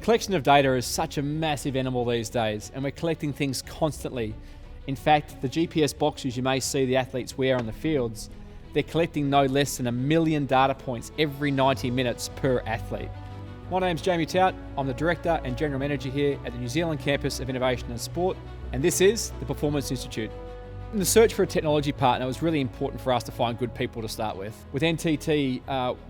Collection of data is such a massive animal these days, and we're collecting things constantly. In fact, the GPS boxes you may see the athletes wear on the fields, they're collecting no less than 1 million data points every 90 minutes per athlete. My name's Jamie Tout. I'm the Director and General Manager here at the New Zealand Campus of Innovation and Sport, and this is the Performance Institute. In the search for a technology partner, it was really important for us to find good people to start with. With NTT,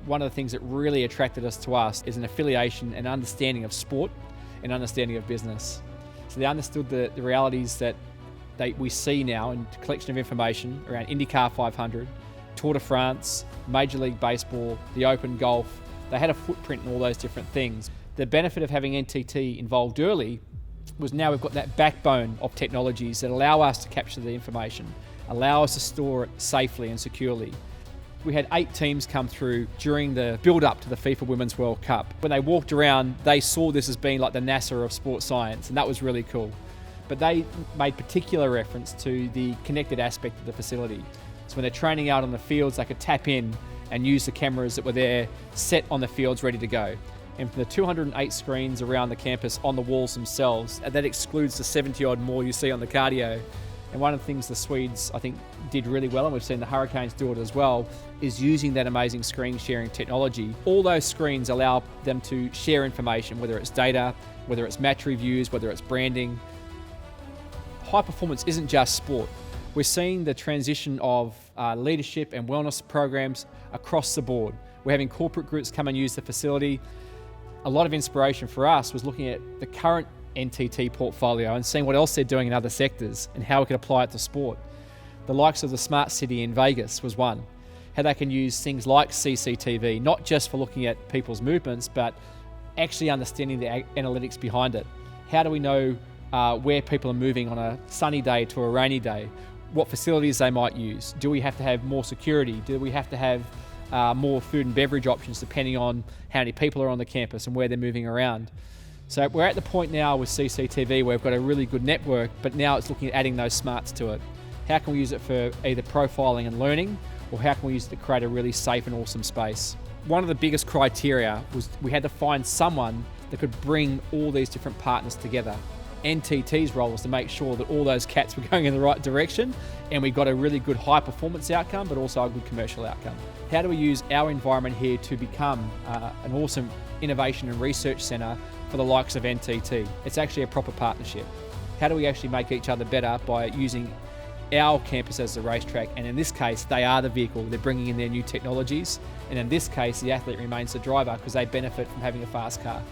one of the things that really attracted us to us is an affiliation and understanding of sport and understanding of business. So they understood the realities that we see now in collection of information around IndyCar 500, Tour de France, Major League Baseball, the Open Golf. They had a footprint in all those different things. The benefit of having NTT involved early was now we've got that backbone of technologies that allow us to capture the information, allow us to store it safely and securely. We had 8 teams come through during the build-up to the FIFA Women's World Cup. When they walked around, they saw this as being like the NASA of sports science, and that was really cool. But they made particular reference to the connected aspect of the facility. So when they're training out on the fields, they could tap in and use the cameras that were there, set on the fields, ready to go. And for the 208 screens around the campus on the walls themselves, that excludes the 70 odd more you see on the cardio. And one of the things the Swedes, I think, did really well, and we've seen the Hurricanes do it as well, is using that amazing screen sharing technology. All those screens allow them to share information, whether it's data, whether it's match reviews, whether it's branding. High performance isn't just sport. We're seeing the transition of leadership and wellness programs across the board. We're having corporate groups come and use the facility. A lot of inspiration for us was looking at the current NTT portfolio and seeing what else they're doing in other sectors and how we could apply it to sport. The likes of the Smart City in Vegas was one. How they can use things like CCTV, not just for looking at people's movements, but actually understanding the analytics behind it. How do we know where people are moving on a sunny day to a rainy day? What facilities they might use? Do we have to have more security? Do we have to have more food and beverage options depending on how many people are on the campus and where they're moving around? So we're at the point now with CCTV where we've got a really good network, but now it's looking at adding those smarts to it. How can we use it for either profiling and learning, or how can we use it to create a really safe and awesome space? One of the biggest criteria was we had to find someone that could bring all these different partners together. NTT's role was to make sure that all those cats were going in the right direction and we got a really good high performance outcome, but also a good commercial outcome. How do we use our environment here to become an awesome innovation and research centre for the likes of NTT? It's actually a proper partnership. How do we actually make each other better by using our campus as the racetrack? And in this case, they are the vehicle. They're bringing in their new technologies. And in this case, the athlete remains the driver because they benefit from having a fast car.